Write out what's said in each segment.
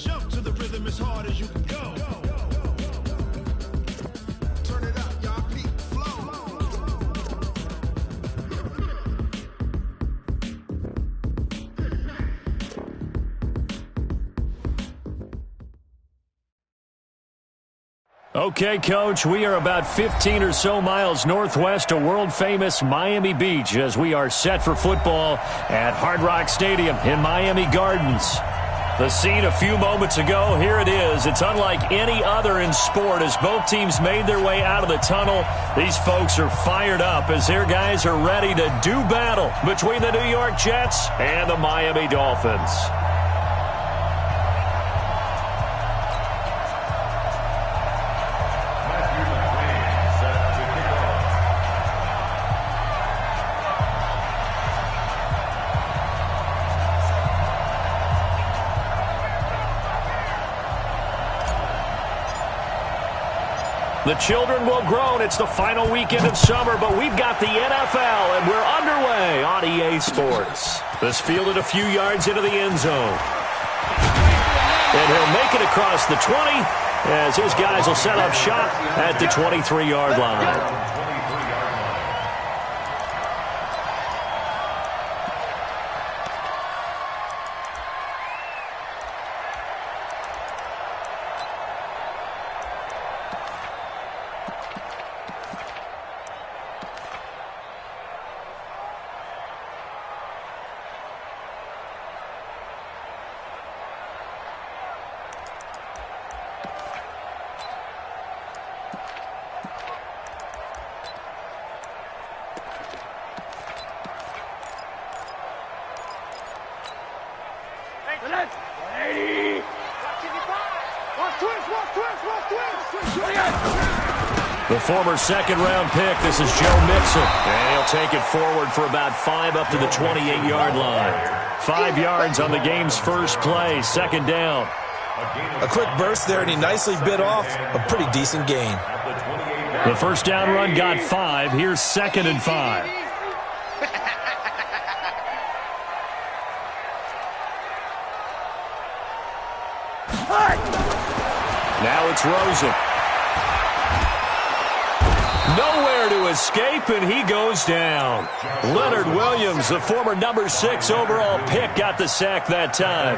Jump to the rhythm as hard as you can go. Turn it up, y'all. Peak flow. Okay, Coach, we are about 15 or so miles northwest of world-famous Miami Beach as we are set for football at Hard Rock Stadium in Miami Gardens. The scene a few moments ago, here it is. It's unlike any other in sport as both teams made their way out of the tunnel. These folks are fired up as their guys are ready to do battle between the New York Jets and the Miami Dolphins. The children will groan. It's the final weekend of summer, but we've got the NFL, and we're underway on EA Sports. This fielded a few yards into the end zone. And he'll make it across the 20 as his guys will set up shop at the 23-yard line. The former second-round pick, this is Joe Mixon. And he'll take it forward for about 5 up to the 28-yard line. 5 yards on the game's first play, second down. A quick burst there, and he nicely bit off a pretty decent gain. The first down run got 5. Here's 2nd and 5. Now it's Rosen. Nowhere to escape, and he goes down. Leonard Williams, the former number 6 overall pick, got the sack that time.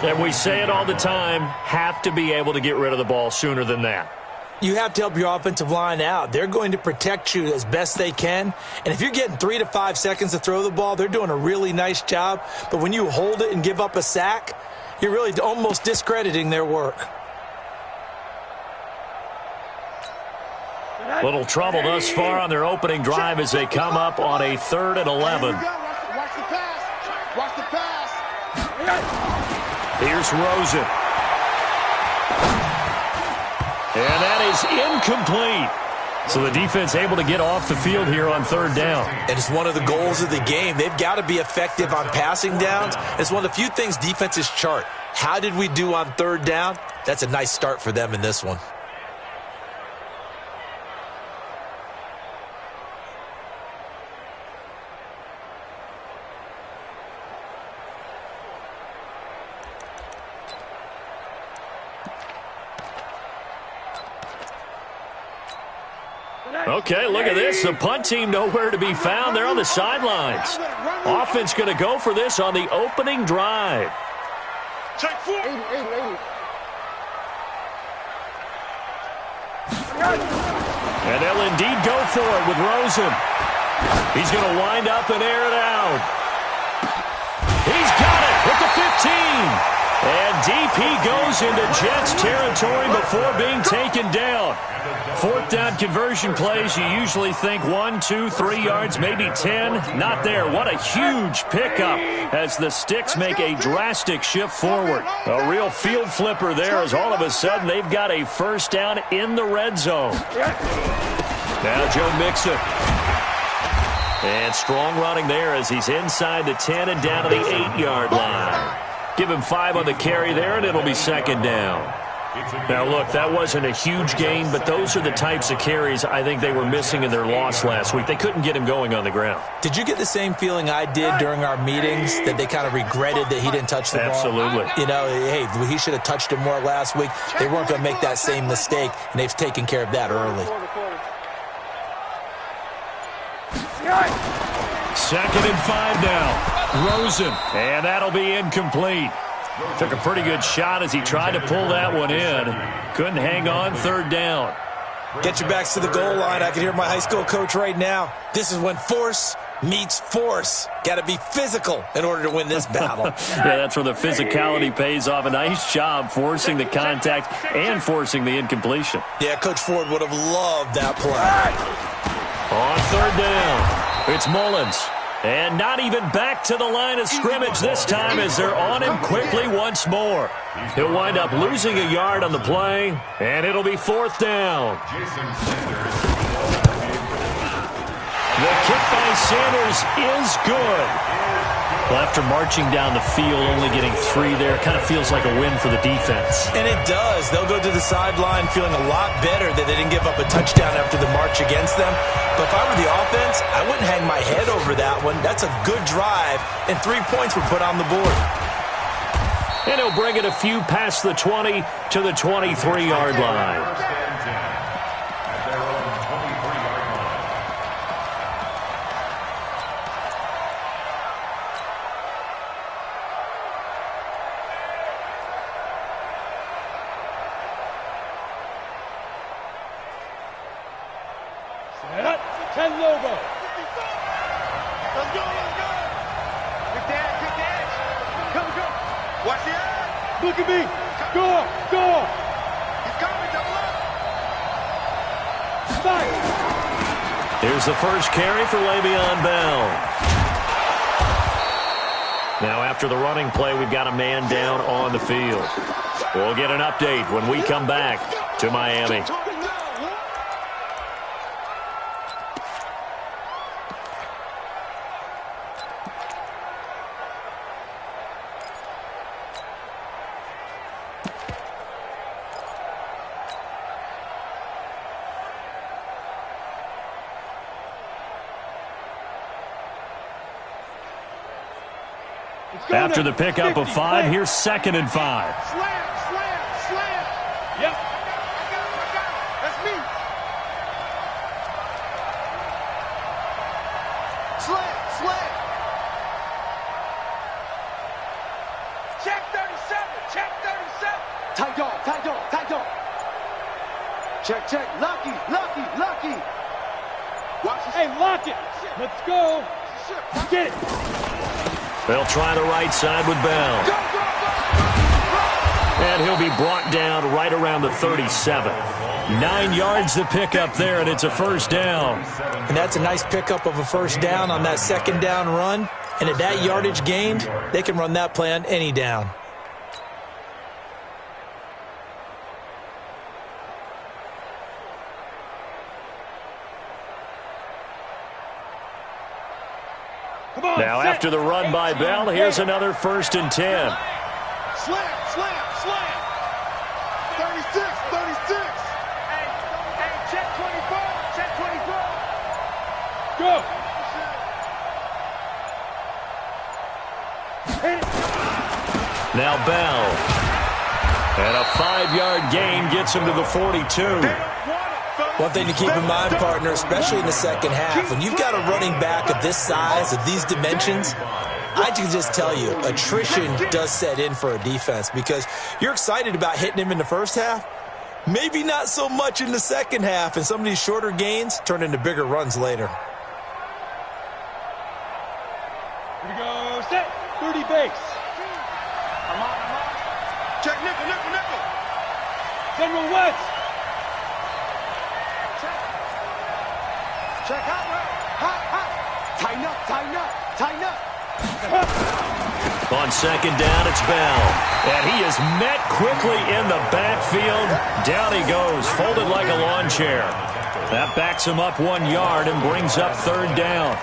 And we say it all the time, have to be able to get rid of the ball sooner than that. You have to help your offensive line out. They're going to protect you as best they can. And if you're getting 3 to 5 seconds to throw the ball, they're doing a really nice job. But when you hold it and give up a sack, you're really almost discrediting their work. Little trouble thus far on their opening drive as they come up on a 3rd and 11. Watch the pass. Watch the pass. Here's Rosen. And that is incomplete. So the defense able to get off the field here on 3rd down. And it's one of the goals of the game. They've got to be effective on passing downs. It's one of the few things defenses chart. How did we do on 3rd down? That's a nice start for them in this one. Okay, look at this. The punt team nowhere to be found. They're on the sidelines. Offense going to go for this on the opening drive. Check 4. 80. And they'll indeed go for it with Rosen. He's going to wind up and air it out. He's got it at the 15. And deep he goes into Jets territory before being taken down. 4th down conversion plays, you usually think 1, 2, 3 yards, maybe 10. Not there. What a huge pickup as the sticks make a drastic shift forward. A real field flipper there as all of a sudden they've got a 1st down in the red zone. Now Joe Mixon. And strong running there as he's inside the 10 and down to the 8-yard line. Give him 5 on the carry there, and it'll be 2nd down. Now, look, that wasn't a huge gain, but those are the types of carries I think they were missing in their loss last week. They couldn't get him going on the ground. Did you get the same feeling I did during our meetings, that they kind of regretted that he didn't touch the ball? Absolutely. You know, hey, he should have touched it more last week. They weren't going to make that same mistake, and they've taken care of that early. 2nd and 5 now. Rosen, and that'll be incomplete. Took a pretty good shot as he tried to pull that one in. Couldn't hang on. 3rd down. Get your backs to the goal line. I can hear my high school coach right now. This is when force meets force. Got to be physical in order to win this battle. Yeah, that's where the physicality pays off. A nice job forcing the contact and forcing the incompletion. Yeah, Coach Ford would have loved that play. On 3rd down, it's Mullins. And not even back to the line of scrimmage this time as they're on him quickly once more. He'll wind up losing a yard on the play, and it'll be 4th down. The kick by Sanders is good. Well, after marching down the field, only getting 3 there, it kind of feels like a win for the defense. And it does. They'll go to the sideline feeling a lot better that they didn't give up a touchdown after the march against them. But if I were the offense, I wouldn't hang my head over that one. That's a good drive, and 3 points were put on the board. And he'll bring it a few past the 20 to the 23-yard line. Here's the first carry for Le'Veon Bell. Now, after the running play, we've got a man down on the field. We'll get an update when we come back to Miami. After the pickup of 5, here's 2nd and 5. Slam, slam, slam. Yep. I got it. That's me. Slam, slam. Check 37, check 37. Tight dog, tight dog, tight dog. Check, check. Lucky, lucky, lucky. Watch this. Hey, lock it. Let's go. Get it. They'll try the right side with Bell. And he'll be brought down right around the 37. 9 yards to pick up there, and it's a 1st down. And that's a nice pickup of a 1st down on that 2nd down run. And at that yardage gained, they can run that play on any down. Now, after the run by Bell, here's another 1st and 10. Slam, slam, slam. 36, 36. Hey, check 24, check 24. Go. Now Bell. And a 5-yard gain gets him to the 42. One thing to keep in mind, partner, especially in the second half, when you've got a running back of this size, of these dimensions, I can just tell you, attrition does set in for a defense because you're excited about hitting him in the first half, maybe not so much in the second half, and some of these shorter gains turn into bigger runs later. Here we go, set, 30 base. I'm on. Check nickel, nickel, nickel. General West. Check hot. Tighten up, tighten up, tighten up. On 2nd down, it's Bell. And he is met quickly in the backfield. Down he goes, folded like a lawn chair. That backs him up 1 yard and brings up 3rd down.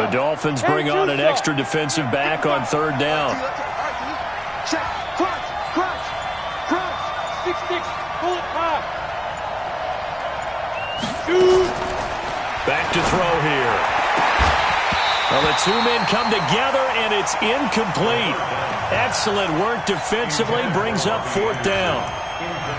The Dolphins bring on an extra defensive back on third down. Check. Crunch. Crunch. Crunch. 6-6. Pull it high. Back to throw here. Well, the two men come together, and it's incomplete. Excellent work defensively, brings up fourth down.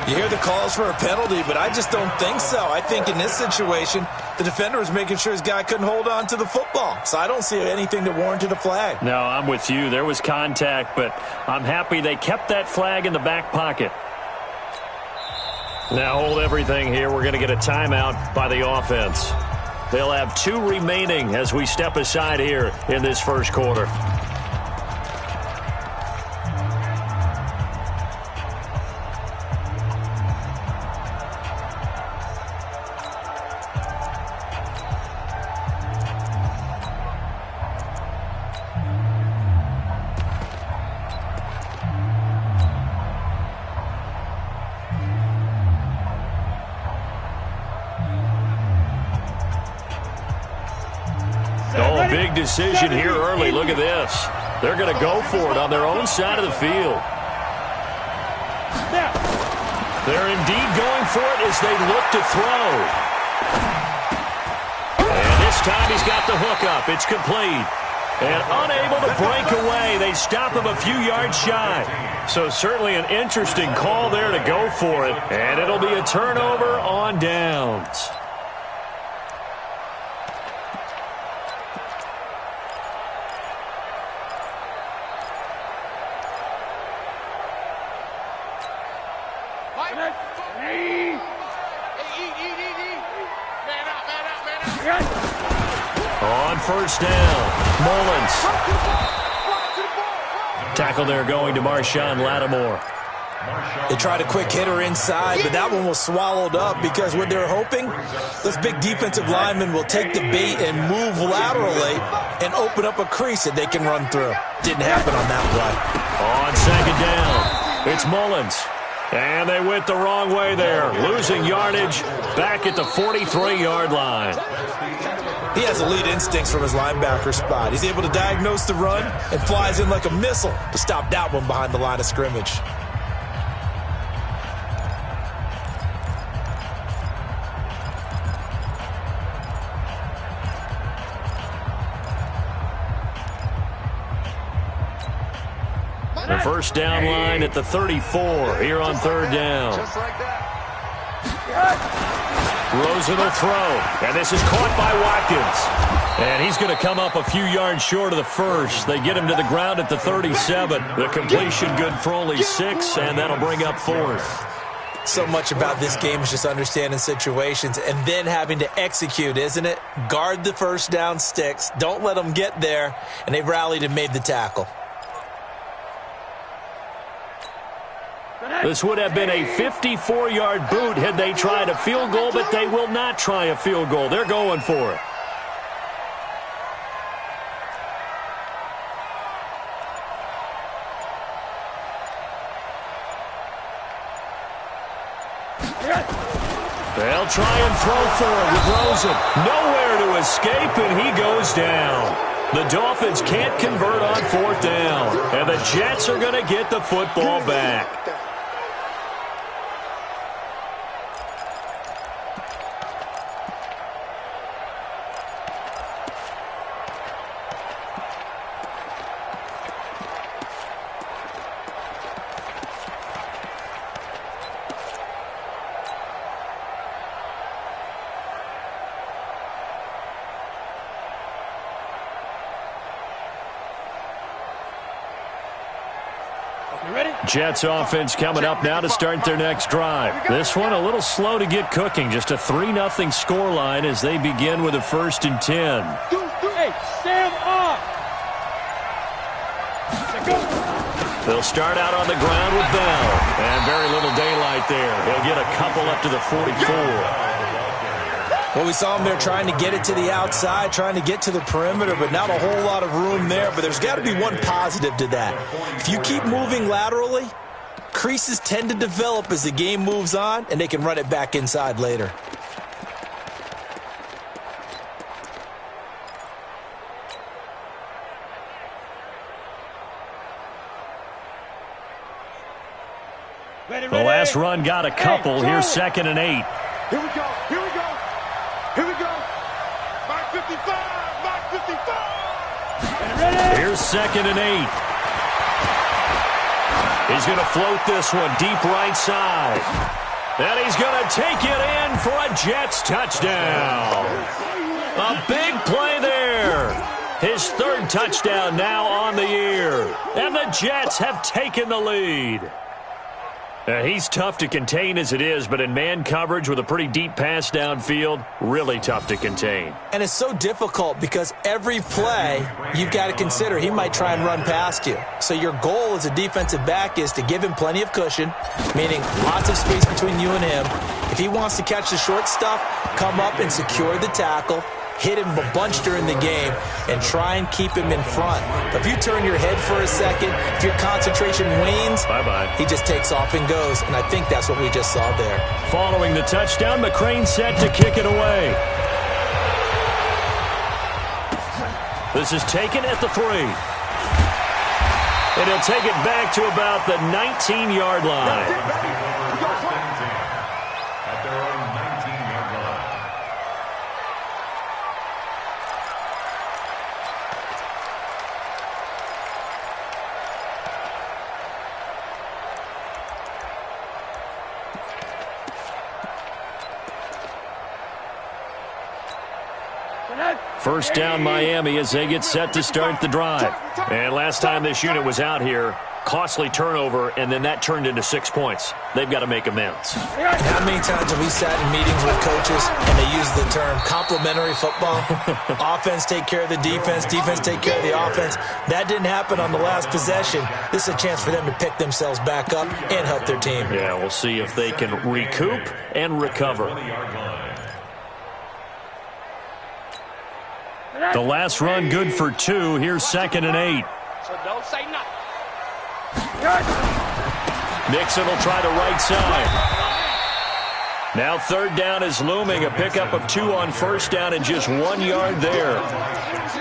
You hear the calls for a penalty, but I just don't think so. I think in this situation, the defender was making sure his guy couldn't hold on to the football. So I don't see anything that warranted a flag. No, I'm with you. There was contact, but I'm happy they kept that flag in the back pocket. Now hold everything here. We're going to get a timeout by the offense. They'll have 2 remaining as we step aside here in this first quarter. Big decision here early. Look at this. They're going to go for it on their own side of the field. They're indeed going for it as they look to throw. And this time he's got the hook up. It's complete. And unable to break away. They stop him a few yards shy. So certainly an interesting call there to go for it. And it'll be a turnover on downs. On first down, Mullins. Tackle there going to Marshawn Lattimore. They tried a quick hitter inside, but that one was swallowed up because what they're hoping, those big defensive linemen will take the bait and move laterally and open up a crease that they can run through. Didn't happen on that play. On second down, it's Mullins. And they went the wrong way there, losing yardage back at the 43-yard line. He has elite instincts from his linebacker spot. He's able to diagnose the run and flies in like a missile to stop that one behind the line of scrimmage. The first down line at the 34 here on third down. Just like that. Rosen will throw, and this is caught by Watkins. And he's going to come up a few yards short of the first. They get him to the ground at the 37. The completion good for only 6, and that'll bring up fourth. So much about this game is just understanding situations and then having to execute, isn't it? Guard the first down sticks. Don't let them get there, and they've rallied and made the tackle. This would have been a 54-yard boot had they tried a field goal, but they will not try a field goal. They're going for it. They'll try and throw for it with Rosen. Nowhere to escape, and he goes down. The Dolphins can't convert on fourth down, and the Jets are going to get the football back. Jets offense coming up now to start their next drive. This one a little slow to get cooking. Just a 3-0 scoreline as they begin with a 1st and 10. Hey, stand up. They'll start out on the ground with Bell. And very little daylight there. He'll get a couple up to the 44. Well, we saw him there trying to get it to the outside, trying to get to the perimeter, but not a whole lot of room there. But there's got to be one positive to that. If you keep moving laterally, creases tend to develop as the game moves on, and they can run it back inside later. this run got a couple. Here's 2nd and 8. Here we go. Here we go. Here we go. Mark 55. Mark 55. Here's 2nd and 8. He's going to float this one deep right side. And he's going to take it in for a Jets touchdown. A big play there. His 3rd touchdown now on the year. And the Jets have taken the lead. He's tough to contain as it is, but in man coverage with a pretty deep pass downfield, really tough to contain. And it's so difficult because every play you've got to consider he might try and run past you. So your goal as a defensive back is to give him plenty of cushion, meaning lots of space between you and him. If he wants to catch the short stuff, come up and secure the tackle, hit him a bunch during the game, and try and keep him in front. But if you turn your head for a second, if your concentration wanes, bye-bye. He just takes off and goes, and I think that's what we just saw there. Following the touchdown, McCrane set to kick it away. This is taken at the 3. And he'll take it back to about the 19-yard line. First down Miami as they get set to start the drive. And last time this unit was out here, costly turnover, and then that turned into 6 points. They've got to make amends. How many times have we sat in meetings with coaches and they use the term complementary football? Offense take care of the defense, defense take care of the offense. That didn't happen on the last possession. This is a chance for them to pick themselves back up and help their team. Yeah, we'll see if they can recoup and recover. The last run good for 2. Here's 2nd and 8. So don't say nothing. Nixon will try the right side. Now 3rd down is looming. A pickup of 2 on 1st down and just 1 yard there.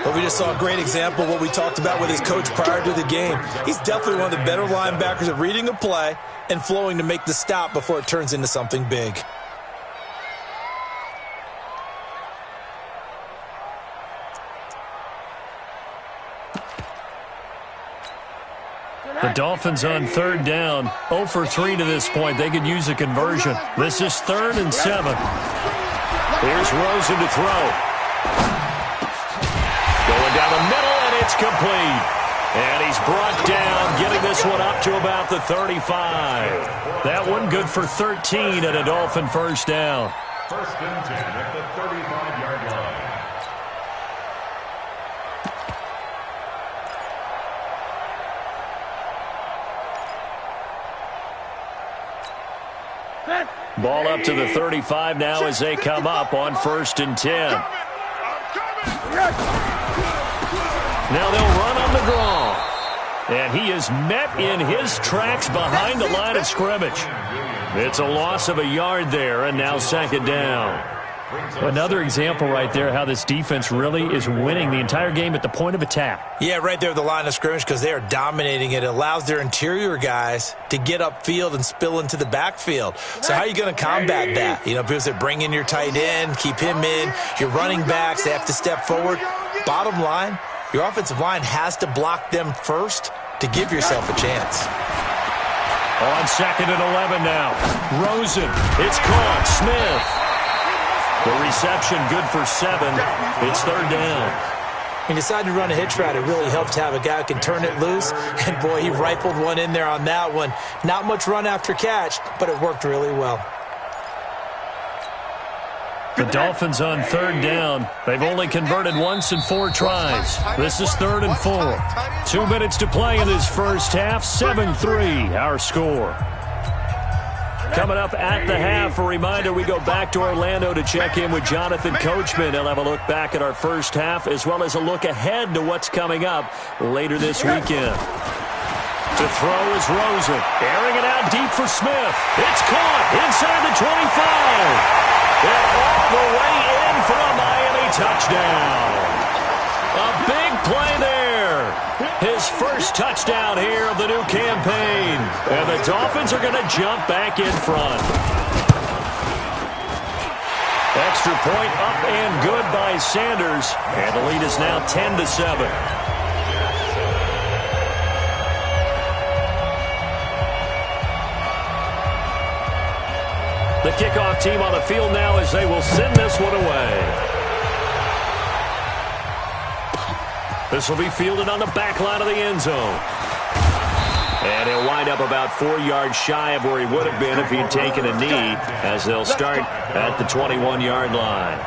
But we just saw a great example of what we talked about with his coach prior to the game. He's definitely one of the better linebackers at reading a play and flowing to make the stop before it turns into something big. The Dolphins on 3rd down, 0 for 3 to this point. They could use a conversion. This is 3rd and 7. Here's Rosen to throw. Going down the middle, and it's complete. And he's brought down, getting this one up to about the 35. That one good for 13 and a Dolphin first down. 1st and 10 at the 35-yard line. Ball up to the 35 now as they come up on 1st and 10. Now they'll run on the draw. And he is met in his tracks behind the line of scrimmage. It's a loss of a yard there, and now 2nd down. Another example right there how this defense really is winning the entire game at the point of attack. Yeah, right there at the line of scrimmage because they are dominating it. It allows their interior guys to get upfield and spill into the backfield. So how are you going to combat that? You know, because they bring in your tight end, keep him in. Your running backs, they have to step forward. Bottom line, your offensive line has to block them first to give yourself a chance. On 2nd and 11 now. Rosen, it's caught. Smith. The reception good for 7. It's 3rd down. He decided to run a hitch route. It really helped to have a guy who can turn it loose. And, boy, he rifled one in there on that one. Not much run after catch, but it worked really well. The Dolphins on 3rd down. They've only converted once in 4 tries. This is 3rd and 4. 2 minutes to play in this first half. 7-3, our score. Coming up at the half, a reminder, we go back to Orlando to check in with Jonathan Coachman. He'll have a look back at our first half as well as a look ahead to what's coming up later this weekend. To throw is Rosen. Airing it out deep for Smith. It's caught inside the 25. And all the way in for a Miami touchdown. A big play there. His first touchdown here of the new campaign. And the Dolphins are going to jump back in front. Extra point up and good by Sanders. And the lead is now 10-7. The kickoff team on the field now as they will send this one away. This will be fielded on the back line of the end zone. And he'll wind up about 4 yards shy of where he would have been if he'd taken a knee, as they'll start at the 21-yard line.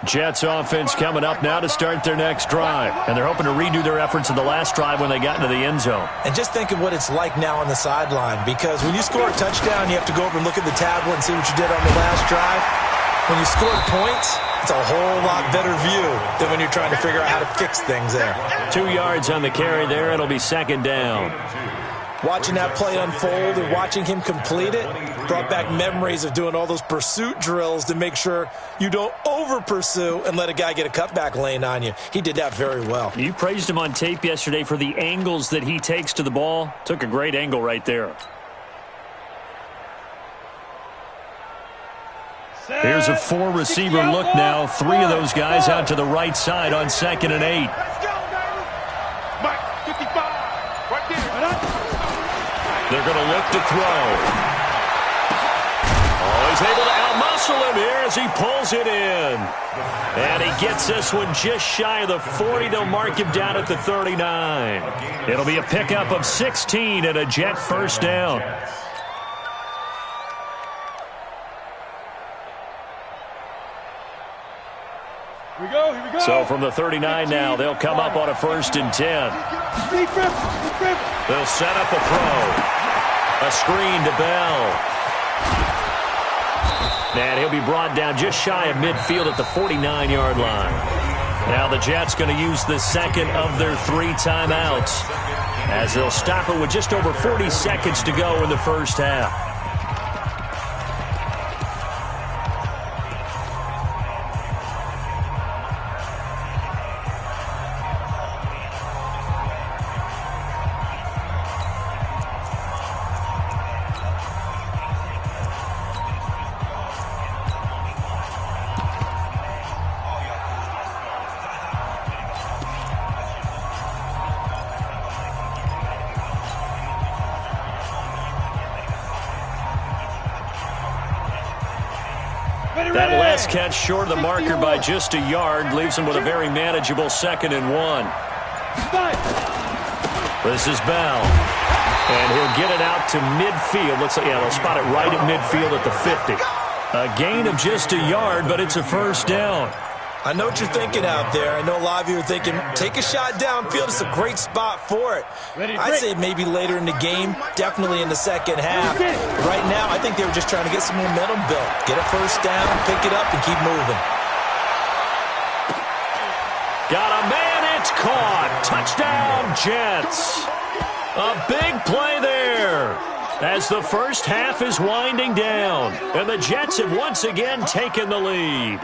Jets offense coming up now to start their next drive. And they're hoping to redo their efforts in the last drive when they got into the end zone. And just think of what it's like now on the sideline, because when you score a touchdown, you have to go over and look at the tablet and see what you did on the last drive. When you score points, it's a whole lot better view than when you're trying to figure out how to fix things there. 2 yards on the carry there. It'll be second down. Watching that play unfold and watching him complete it brought back memories of doing all those pursuit drills to make sure you don't over-pursue and let a guy get a cutback lane on you. He did that very well. You praised him on tape yesterday for the angles that he takes to the ball. Took a great angle right there. Here's a 4-receiver look now. 3 of those guys out to the right side on 2nd and 8. They're going to look to throw. Oh, he's able to outmuscle him here as he pulls it in. And he gets this one just shy of the 40. They'll mark him down at the 39. It'll be a pickup of 16 and a Jet first down. Here we go. So from the 39 now, they'll come up on a 1st and 10. They'll set up a throw. A screen to Bell. And he'll be brought down just shy of midfield at the 49-yard line. Now the Jets going to use the second of their 3 timeouts, as they'll stop it with just over 40 seconds to go in the first half. That last catch short of the marker by just a yard leaves him with a very manageable 2nd and 1. This is Bell. And he'll get it out to midfield. Looks like, they'll spot it right at midfield at the 50. A gain of just a yard, but it's a first down. I know what you're thinking out there. I know a lot of you are thinking, take a shot downfield. It's a great spot for it. I'd say maybe later in the game, definitely in the second half. Right now, I think they were just trying to get some momentum built. Get a first down, pick it up, and keep moving. Got a man, it's caught. Touchdown, Jets. A big play there as the first half is winding down. And the Jets have once again taken the lead.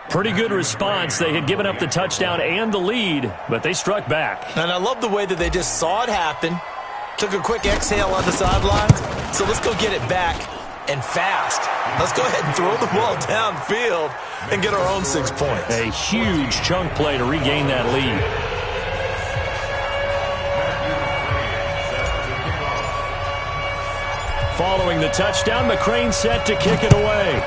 Pretty good response. They had given up the touchdown and the lead, but they struck back. And I love the way that they just saw it happen, took a quick exhale on the sidelines. So let's go get it back and fast. Let's go ahead and throw the ball downfield and get our own 6 points. A huge chunk play to regain that lead. Following the touchdown, McCrane set to kick it away.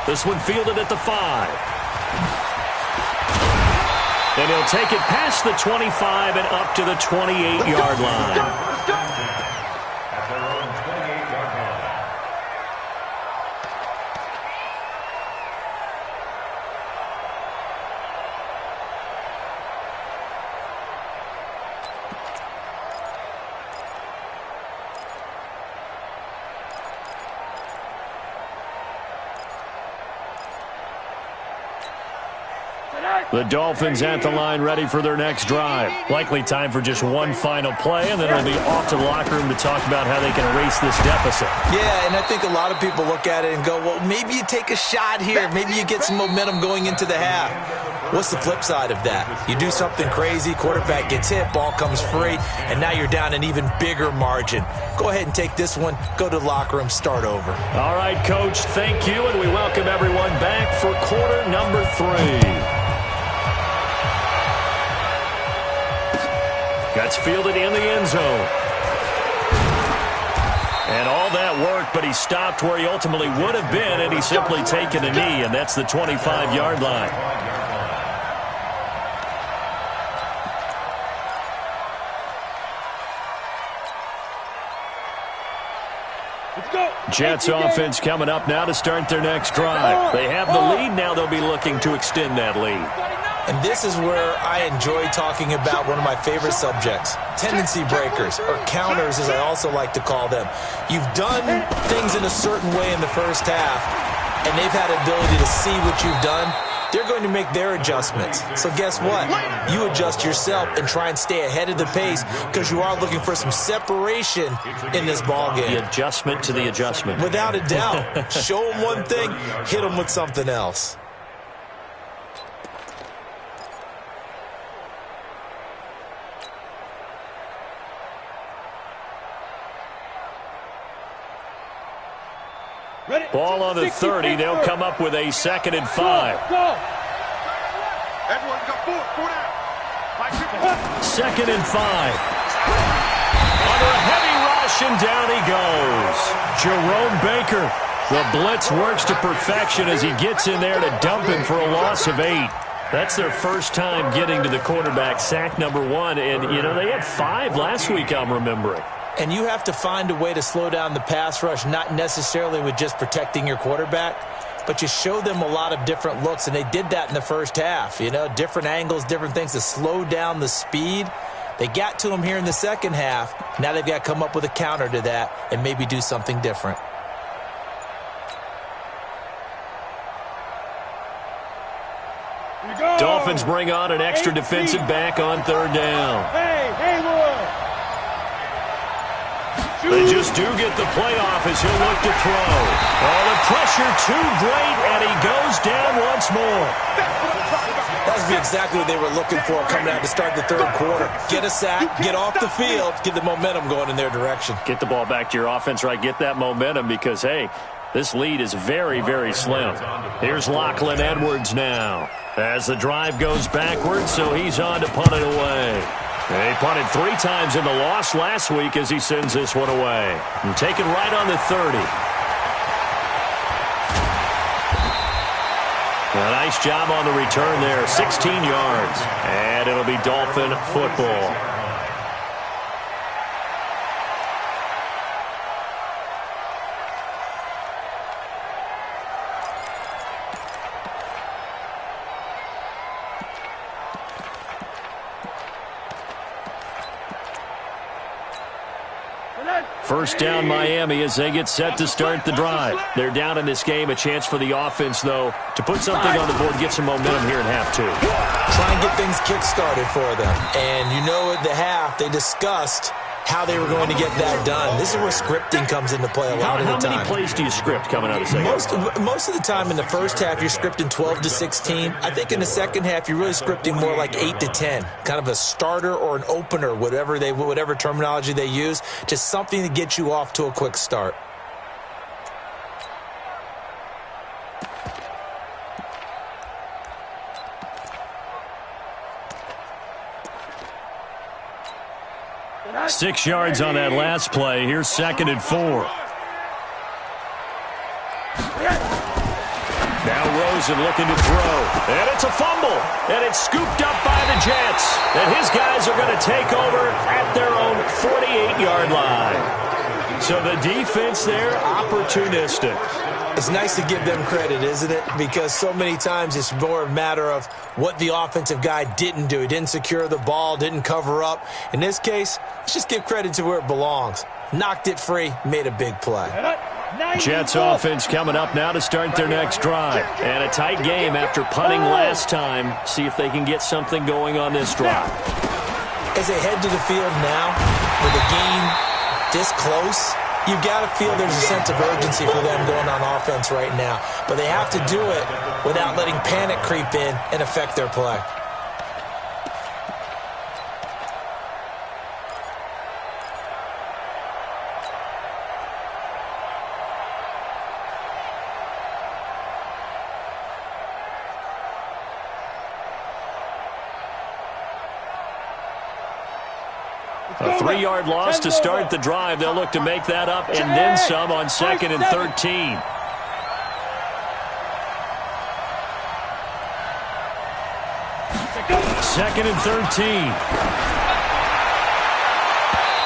This one fielded at the 5. And he'll take it past the 25 and up to the 28-yard line. The Dolphins at the line ready for their next drive. Likely time for just one final play, and then it'll be off to the locker room to talk about how they can erase this deficit. Yeah, and I think a lot of people look at it and go, well, maybe you take a shot here. Maybe you get some momentum going into the half. What's the flip side of that? You do something crazy, quarterback gets hit, ball comes free, and now you're down an even bigger margin. Go ahead and take this one, go to the locker room, start over. All right, Coach, thank you, and we welcome everyone back for quarter number 3. That's fielded in the end zone. And all that work, but he stopped where he ultimately would have been, and he's simply taken a knee, and that's the 25-yard line. Jets offense coming up now to start their next drive. They have the lead. Now they'll be looking to extend that lead. And this is where I enjoy talking about one of my favorite subjects, tendency breakers, or counters as I also like to call them. You've done things in a certain way in the first half, and they've had the ability to see what you've done. They're going to make their adjustments. So guess what? You adjust yourself and try and stay ahead of the pace because you are looking for some separation in this ballgame. The adjustment to the adjustment. Without a doubt. Show them one thing, hit them with something else. Ball on the 30. They'll come up with a 2nd and 5. Go. Everyone got 4 down. 2nd and 5. Under a heavy rush, and down he goes. Jerome Baker. The blitz works to perfection as he gets in there to dump him for a loss of 8. That's their first time getting to the quarterback, sack number 1. And, you know, they had 5 last week, I'm remembering. And you have to find a way to slow down the pass rush, not necessarily with just protecting your quarterback, but you show them a lot of different looks, and they did that in the first half. You know, different angles, different things to slow down the speed. They got to him here in the second half. Now they've got to come up with a counter to that and maybe do something different. Dolphins bring on an extra defensive back on 3rd down. They just do get the playoff as he'll look to throw. Oh, the pressure too great, and he goes down once more. That would be exactly what they were looking for coming out to start the 3rd quarter. Get a sack, get off the field, get the momentum going in their direction. Get the ball back to your offense, right? Get that momentum because, hey, this lead is very, very slim. Here's Lachlan Edwards now as the drive goes backwards, so he's on to punt it away. He punted 3 times in the loss last week as he sends this one away. And taken right on the 30. A nice job on the return there. 16 yards. And it'll be Dolphin football. First down Miami as they get set to start the drive. They're down in this game. A chance for the offense, though, to put something on the board, get some momentum here in half 2. Try and get things kick-started for them. And you know at the half, they discussed how they were going to get that done. This is where scripting comes into play a lot of the time. How many plays do you script coming out of the second? Most of the time in the first half, you're scripting 12 to 16. I think in the second half, you're really scripting more like 8 to 10. Kind of a starter or an opener, whatever terminology they use. Just something to get you off to a quick start. Six yards on that last play. Here's 2nd and 4. Now Rosen looking to throw. And it's a fumble. And it's scooped up by the Jets. And his guys are going to take over at their own 48-yard line. So the defense there, opportunistic. It's nice to give them credit, isn't it? Because so many times it's more a matter of what the offensive guy didn't do. He didn't secure the ball, didn't cover up. In this case, let's just give credit to where it belongs. Knocked it free, made a big play. Jets offense coming up now to start their next drive. And a tight game after punting last time. See if they can get something going on this drive. As they head to the field now, with the game this close, you've got to feel there's a sense of urgency for them going on offense right now. But they have to do it without letting panic creep in and affect their play. A 3-yard loss to start the drive. They'll look to make that up and then some on 2nd and 13. Second and 13.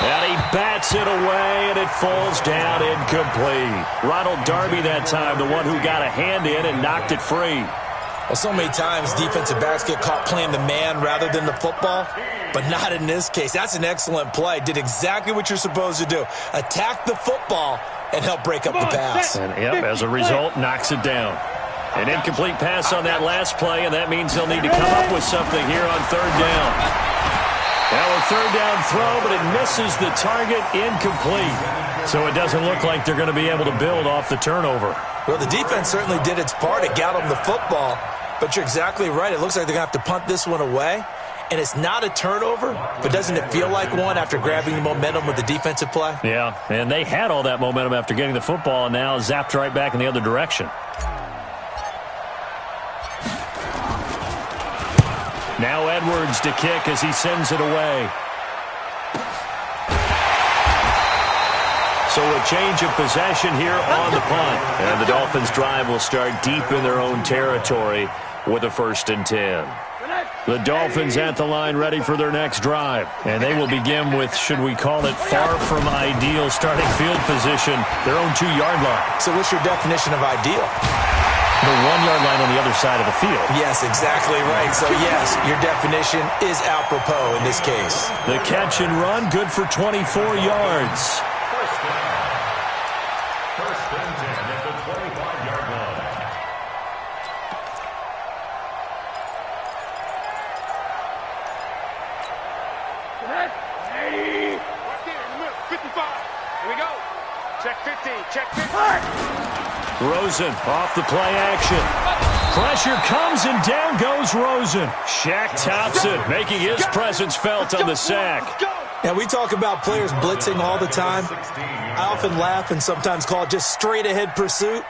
And he bats it away, and it falls down incomplete. Ronald Darby that time, the one who got a hand in and knocked it free. Well, so many times defensive backs get caught playing the man rather than the football, but not in this case. That's an excellent play. Did exactly what you're supposed to do. Attack the football and help break up the pass. And yep, as a result, knocks it down. An incomplete pass on that last play, and that means they'll need to come up with something here on 3rd down. Now a 3rd down throw, but it misses the target, incomplete. So it doesn't look like they're going to be able to build off the turnover. Well, the defense certainly did its part. It got them the football, but you're exactly right. It looks like they're going to have to punt this one away. And it's not a turnover, but doesn't it feel like one after grabbing the momentum with the defensive play? Yeah, and they had all that momentum after getting the football and now zapped right back in the other direction. Now Edwards to kick as he sends it away. So a change of possession here on the punt. And the Dolphins drive will start deep in their own territory with a 1st and 10. The Dolphins at the line ready for their next drive. And they will begin with, should we call it, far from ideal starting field position, their own 2-yard line. So what's your definition of ideal? The 1-yard line on the other side of the field. Yes, exactly right. So, yes, your definition is apropos in this case. The catch and run, good for 24 yards. First and 10 at the 25-yard line. Right there in the middle, 55. Here we go. Check 15, check 15. Rosen off the play action. Pressure comes and down goes Rosen. Shaq tops it, making his presence felt on the sack. Now, we talk about players blitzing all the time. I often laugh and sometimes call it just straight-ahead pursuit.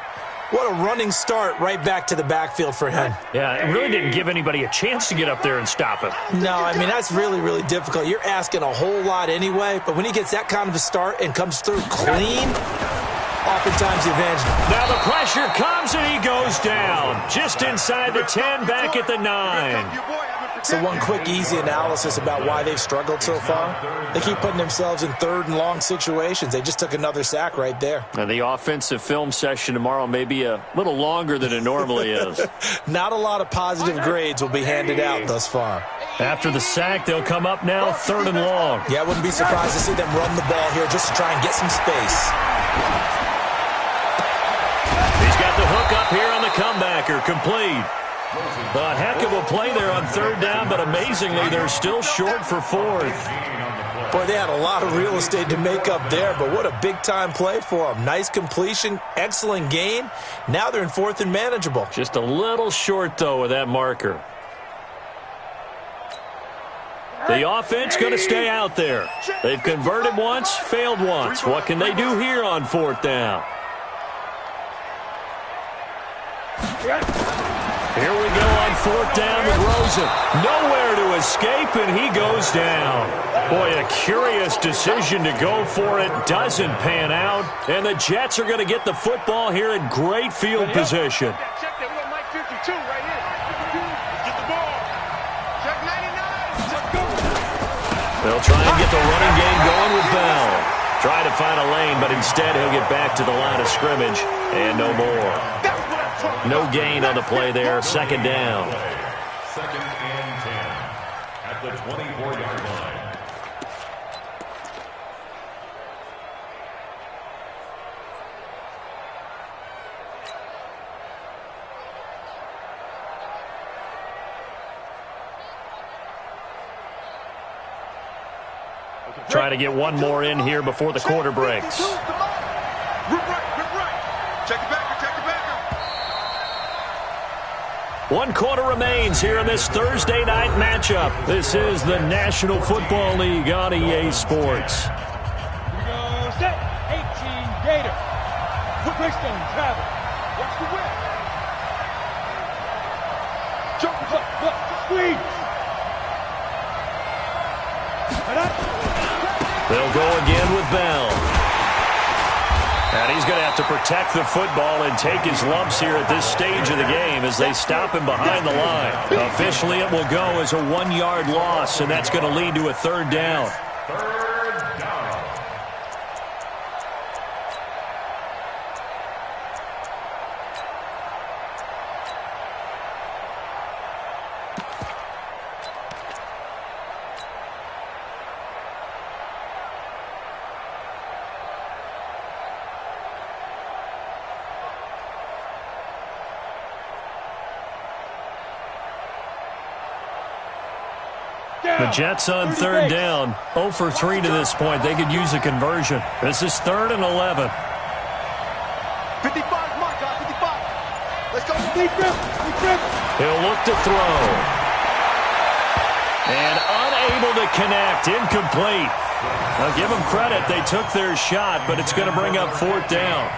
What a running start right back to the backfield for him. Yeah, it really didn't give anybody a chance to get up there and stop him. No, I mean, that's really, really difficult. You're asking a whole lot anyway, but when he gets that kind of a start and comes through clean, oftentimes the advantage. Now the pressure comes and he goes down. Just inside the 10, back at the 9. So one quick, easy analysis about why they've struggled so far. They keep putting themselves in 3rd and long situations. They just took another sack right there. And the offensive film session tomorrow may be a little longer than it normally is. Not a lot of positive grades will be handed out thus far. After the sack, they'll come up now 3rd and long. Yeah, I wouldn't be surprised to see them run the ball here just to try and get some space. He's got the hook up here on the comebacker, complete. A heck of a play there on 3rd down, but amazingly, they're still short for 4th. Boy, they had a lot of real estate to make up there, but what a big-time play for them. Nice completion, excellent gain. Now they're in 4th and manageable. Just a little short, though, with that marker. The offense going to stay out there. They've converted once, failed once. What can they do here on 4th down? Here we go on 4th down with Rosen. Nowhere to escape, and he goes down. Boy, a curious decision to go for it. Doesn't pan out. And the Jets are going to get the football here in great field position. Check that. We got Mike 52 right here. Get the ball. Check 99. Check go. They'll try and get the running game going with Bell. Try to find a lane, but instead he'll get back to the line of scrimmage. And no more. No gain on the play there. 2nd down. 2nd and 10 at the 24-yard line. Try to get one more in here before the quarter breaks. Rip right. Check the backer. 1 quarter remains here in this Thursday night matchup. This is the National Football League on EA Sports. Here we go, set, 18 Gator. Quickstone, travel. Watch the whip. Jump, squeeze. They'll go again with Bell. And he's going to have to protect the football and take his lumps here at this stage of the game as they stop him behind the line. Officially, it will go as a 1-yard loss, and that's going to lead to a 3rd down. The Jets on 3rd down. 0 for 3 to this point. They could use a conversion. This is 3rd and 11. 55, my God, 55. Let's go. He'll look to throw. And unable to connect. Incomplete. I'll give them credit. They took their shot, but it's going to bring up 4th down.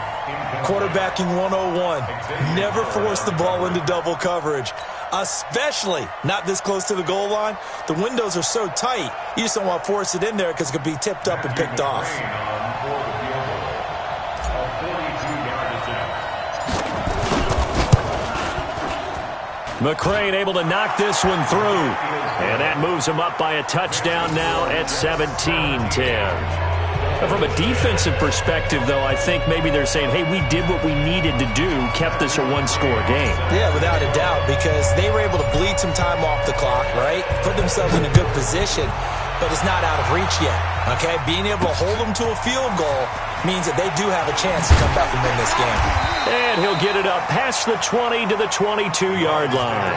Quarterbacking 101. Never force the ball into double coverage, especially not this close to the goal line. The windows are so tight, you just don't want to force it in there because it could be tipped up and picked off. McCrane able to knock this one through. And that moves him up by a touchdown now at 17-10. From a defensive perspective, though, I think maybe they're saying, hey, we did what we needed to do, kept this a 1-score game. Yeah, without a doubt, because they were able to bleed some time off the clock, right? Put themselves in a good position, but it's not out of reach yet, okay? Being able to hold them to a field goal means that they do have a chance to come back and win this game. And he'll get it up past the 20 to the 22-yard line.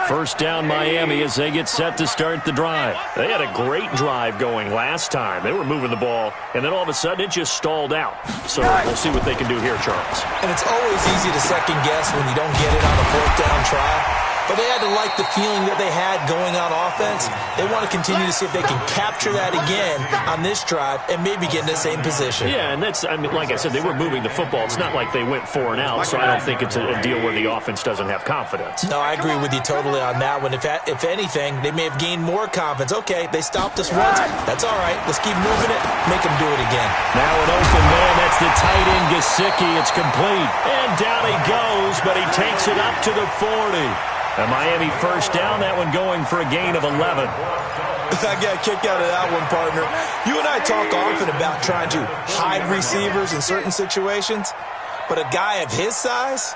First down Miami as they get set to start the drive. They had a great drive going last time. They were moving the ball, and then all of a sudden it just stalled out. So we'll see what they can do here, Charles. And it's always easy to second guess when you don't get it on a 4th down try. But they had to like the feeling that they had going on offense. They want to continue to see if they can capture that again on this drive and maybe get in the same position. Yeah, and that's, I mean, like I said, they were moving the football. It's not like they went 4 and out, so I don't think it's a deal where the offense doesn't have confidence. No, I agree with you totally on that one. If anything, they may have gained more confidence. Okay, they stopped us once. That's all right. Let's keep moving it. Make them do it again. Now an open man. That's the tight end, Gesicki. It's complete. And down he goes, but he takes it up to the 40. A Miami first down, that one going for a gain of 11. I got a kick out of that one, partner. You and I talk often about trying to hide receivers in certain situations, but a guy of his size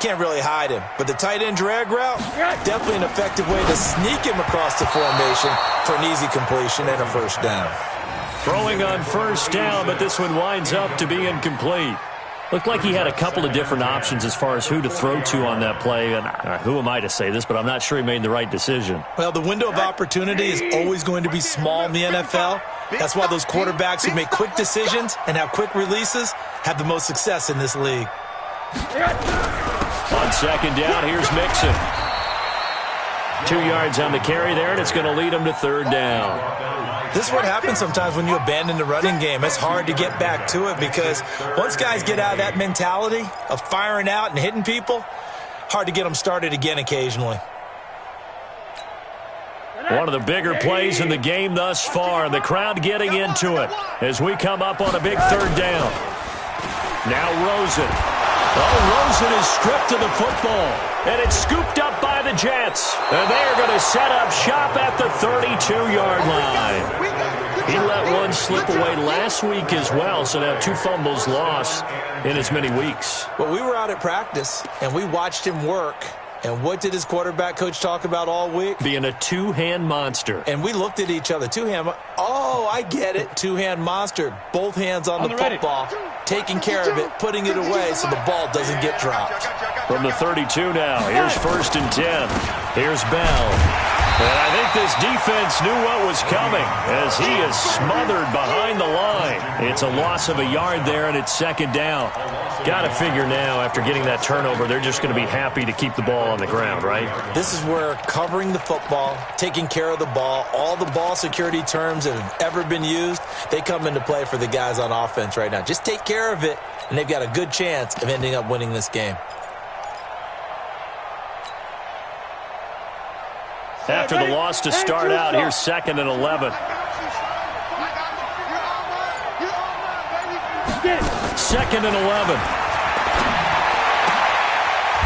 can't really hide him. But the tight end drag route, definitely an effective way to sneak him across the formation for an easy completion and a first down. Throwing on first down, but this one winds up to be incomplete. Looked like he had a couple of different options as far as who to throw to on that play. And who am I to say this, but I'm not sure he made the right decision. Well, the window of opportunity is always going to be small in the NFL. That's why those quarterbacks who make quick decisions and have quick releases have the most success in this league. On second down, here's Mixon. 2 yards on the carry there, and it's going to lead him to 3rd down. This is what happens sometimes when you abandon the running game. It's hard to get back to it because once guys get out of that mentality of firing out and hitting people, hard to get them started again occasionally. One of the bigger plays in the game thus far, and the crowd getting into it as we come up on a big 3rd down. Now Rosen. Oh, Rosen is stripped of the football, and it's scooped up by the Jets. And they're going to set up shop at the 32-yard line. He let one slip away last week as well, so now 2 fumbles lost in as many weeks. Well, we were out at practice, and we watched him work. And what did his quarterback coach talk about all week? Being a 2-hand monster. And we looked at each other. 2-hand. Oh, I get it. 2-hand monster. Both hands on the football. taking care of it, putting it away so the ball doesn't get dropped. From the 32 now, here's 1st and 10. Here's Bell. And I think this defense knew what was coming as he is smothered behind the line. It's a loss of a yard there, and it's 2nd down. Got to figure now, after getting that turnover, they're just going to be happy to keep the ball on the ground, right? This is where covering the football, taking care of the ball, all the ball security terms that have ever been used, they come into play for the guys on offense right now. Just take care of it, and they've got a good chance of ending up winning this game. After the loss to start out, here's 2nd and 11. 2nd and 11.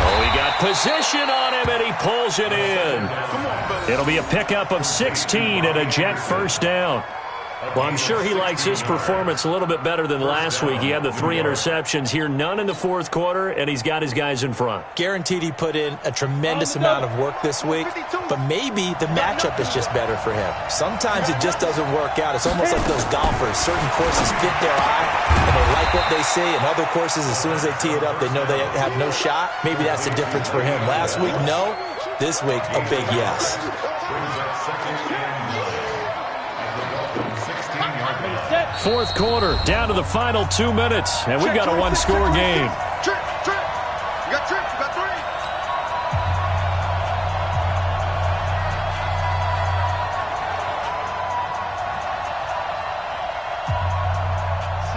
Oh, he got position on him, and he pulls it in. It'll be a pickup of 16 and a Jet 1st down. Well, I'm sure he likes his performance a little bit better than last week. He had the 3 interceptions here, none in the 4th quarter, and he's got his guys in front. Guaranteed he put in a tremendous amount of work this week, but maybe the matchup is just better for him. Sometimes it just doesn't work out. It's almost like those golfers. Certain courses fit their eye, and they like what they see, and other courses, as soon as they tee it up, they know they have no shot. Maybe that's the difference for him. Last week, no. This week, a big yes. 4th quarter, down to the final 2 minutes, and we've got a 1-score game. Trip. You got 3.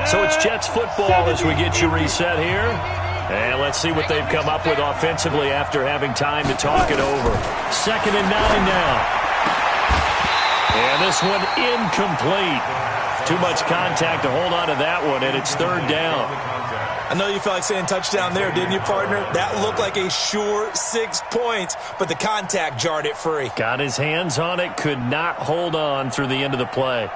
So it's Jets football as we get you reset here. And let's see what they've come up with offensively after having time to talk it over. 2nd and 9 now. And this one incomplete. Too much contact to hold on to that one, and it's 3rd down. I know you felt like saying touchdown there, didn't you, partner? That looked like a sure 6 points, but the contact jarred it free. Got his hands on it, could not hold on through the end of the play.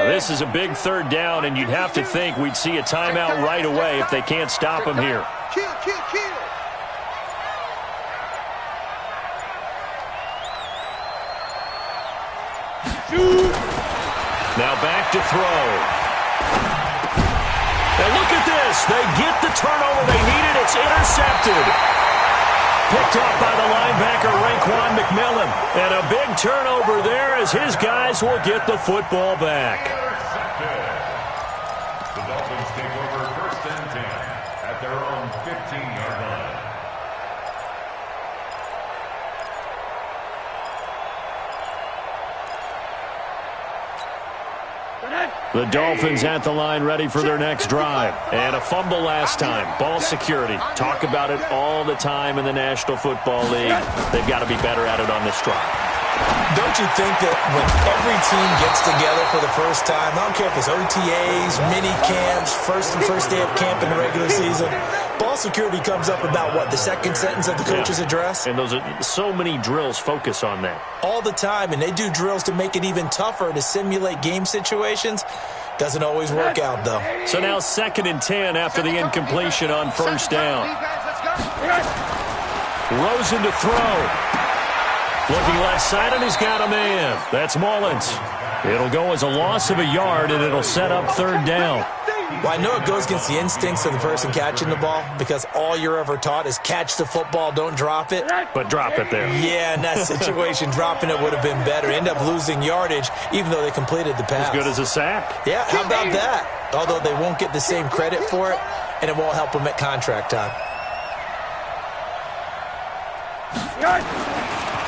This is a big 3rd down, and you'd have to think we'd see a timeout right away if they can't stop him here. Kill. Now back to throw. And look at this. They get the turnover they needed. It's intercepted. Picked off by the linebacker, Raekwon McMillan. And a big turnover there as his guys will get the football back. The Dolphins take over 1st and 10 at their own 15-yard line. The Dolphins at the line ready for their next drive. And a fumble last time. Ball security. Talk about it all the time in the National Football League. They've got to be better at it on this drive. Don't you think that when every team gets together for the first time, I don't care if it's OTAs, mini camps, first day of camp in the regular season, ball security comes up about what, the 2nd sentence of the coach's address? And those are so many drills focus on that. All the time, and they do drills to make it even tougher to simulate game situations. Doesn't always work out, though. So now 2nd and 10 after the incompletion on 1st down. Rosen to throw. Looking left side, and he's got a man. That's Mullins. It'll go as a loss of a yard, and it'll set up 3rd down. Well, I know it goes against the instincts of the person catching the ball because all you're ever taught is catch the football, don't drop it. But drop it there. Yeah, in that situation, dropping it would have been better. End up losing yardage, even though they completed the pass. As good as a sack. Yeah, how about that? Although they won't get the same credit for it, and it won't help them at contract time.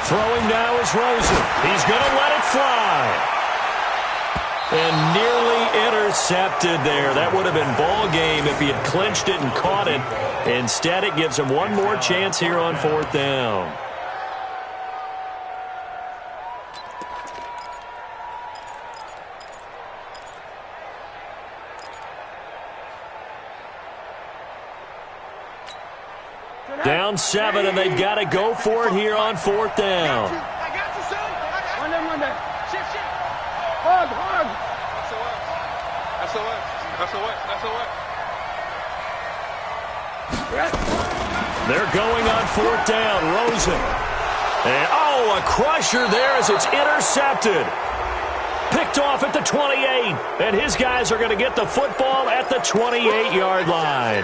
Throwing now is Rosen. He's going to let it fly. And nearly intercepted there. That would have been ball game if he had clinched it and caught it. Instead, it gives him one more chance here on 4th down. Down 7, and they've got to go for it here on 4th down. I got you, son. One there. Shift. Hug. That's the way. They're going on 4th down. Rosen. And, a crusher there as it's intercepted. Picked off at the 28. And his guys are going to get the football at the 28-yard line.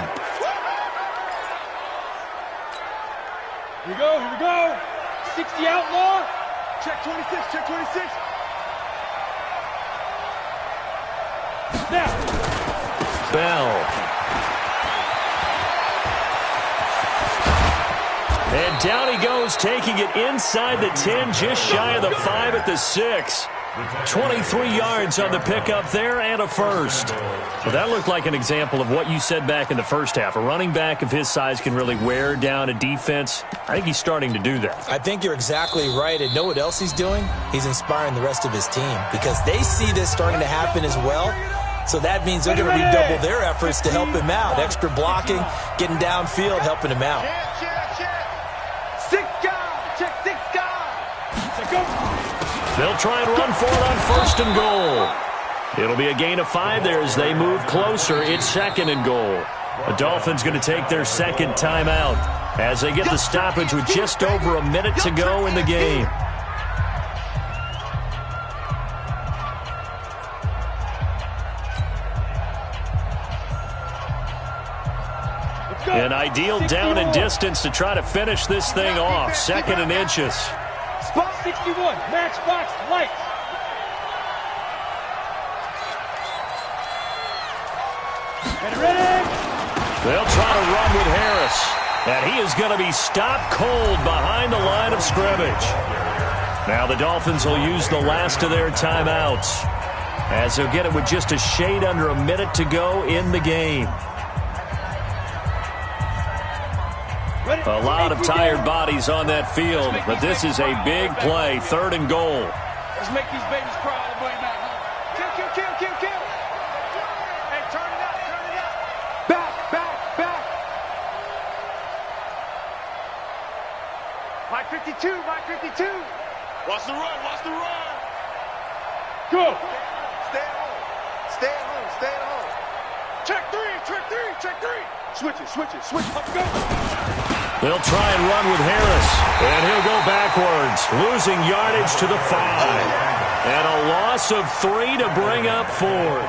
Here we go, here we go. 60 outlaw. Check 26, check 26. Now. Bell. And down he goes, taking it inside the 10, just shy of the 5 at the 6. 23 yards on the pickup there and a first. Well, that looked like an example of what you said back in the first half. A running back of his size can really wear down a defense. I think he's starting to do that. I think you're exactly right. And know what else he's doing? He's inspiring the rest of his team because they see this starting to happen as well. So that means they're going to redouble their efforts to help him out. Extra blocking, getting downfield, helping him out. They'll try and run for it on 1st and goal. It'll be a gain of 5 there as they move closer. It's 2nd and goal. The Dolphins going to take their second timeout as they get the stoppage with just over a minute to go in the game. An ideal down and distance to try to finish this thing off. 2nd and inches. Spot 61, matchbox lights. Ready? They'll try to run with Harris. And he is going to be stopped cold behind the line of scrimmage. Now the Dolphins will use the last of their timeouts as they'll get it with just a shade under a minute to go in the game. A lot of tired bodies on that field, but this is a big play, 3rd and goal. Let's make these babies cry all the way back. Kill. Hey, turn it up. Back. Mike 52. Watch the run. Go. Stay at home. Check three. Switch it. Let's go. They'll try and run with Harris, and he'll go backwards, losing yardage to the 5. And a loss of 3 to bring up 4th.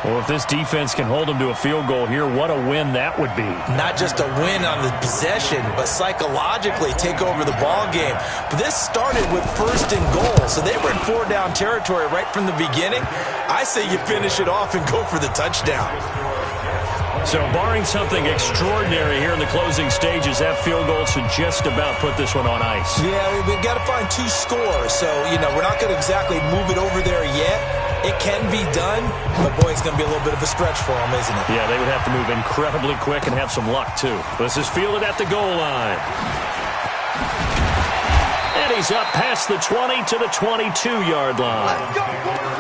Well, if this defense can hold them to a field goal here, what a win that would be. Not just a win on the possession, but psychologically take over the ball game. But this started with 1st and goal, so they were in 4-down territory right from the beginning. I say you finish it off and go for the touchdown. So barring something extraordinary here in the closing stages, that field goal should just about put this one on ice. Yeah, we've got to find 2 scores. So, we're not going to exactly move it over there yet. It can be done, but, boy, it's going to be a little bit of a stretch for them, isn't it? Yeah, they would have to move incredibly quick and have some luck, too. This is fielded at the goal line. And he's up past the 20 to the 22-yard line. Let's go, boys.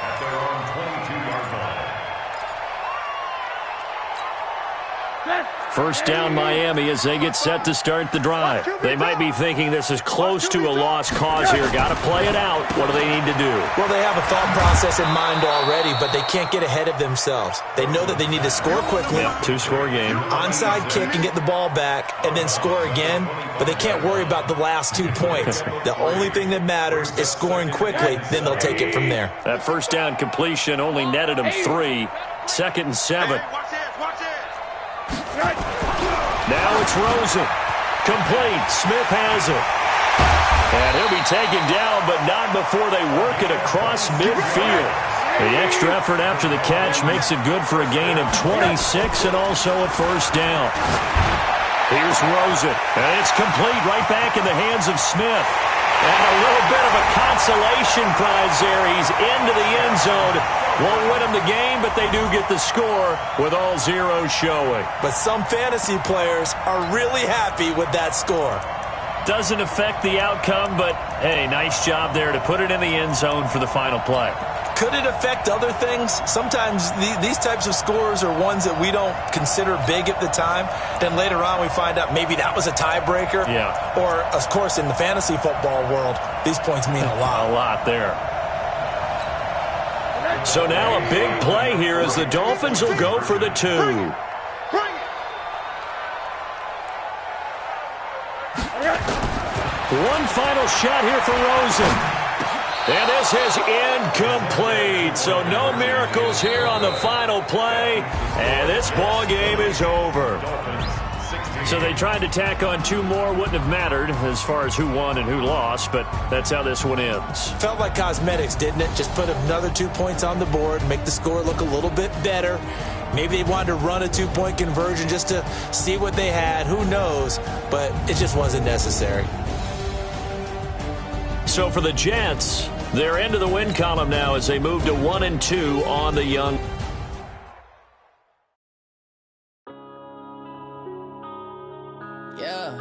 At their own 22-yard line. 1st down Miami as they get set to start the drive. They might be thinking this is close to a lost cause here. Got to play it out. What do they need to do? Well, they have a thought process in mind already, but they can't get ahead of themselves. They know that they need to score quickly. Yeah, 2-score game. Onside kick and get the ball back and then score again, but they can't worry about the last 2 points. The only thing that matters is scoring quickly, then they'll take it from there. That 1st down completion only netted them 3. 2nd and 7. Watch it. Now it's Rosen. Complete. Smith has it. And he'll be taken down, but not before they work it across midfield. The extra effort after the catch makes it good for a gain of 26 and also a 1st down. Here's Rosen. And it's complete right back in the hands of Smith. And a little bit of a consolation prize there. He's into the end zone. Won't win them the game, but they do get the score with all zeros showing. But some fantasy players are really happy with that score. Doesn't affect the outcome, but, hey, nice job there to put it in the end zone for the final play. Could it affect other things? Sometimes these types of scores are ones that we don't consider big at the time. Then later on we find out maybe that was a tiebreaker. Yeah. Or, of course, in the fantasy football world, these points mean a lot. A lot there. So now a big play here as the Dolphins will go for the 2. One final shot here for Rosen. And this is incomplete. So no miracles here on the final play. And this ball game is over. So they tried to tack on two more. Wouldn't have mattered as far as who won and who lost, but that's how this one ends. Felt like cosmetics, didn't it? Just put another 2 points on the board, make the score look a little bit better. Maybe they wanted to run a 2-point conversion just to see what they had. Who knows? But it just wasn't necessary. So for the Jets, they're into the win column now as they move to 1-2 on the young. Yeah.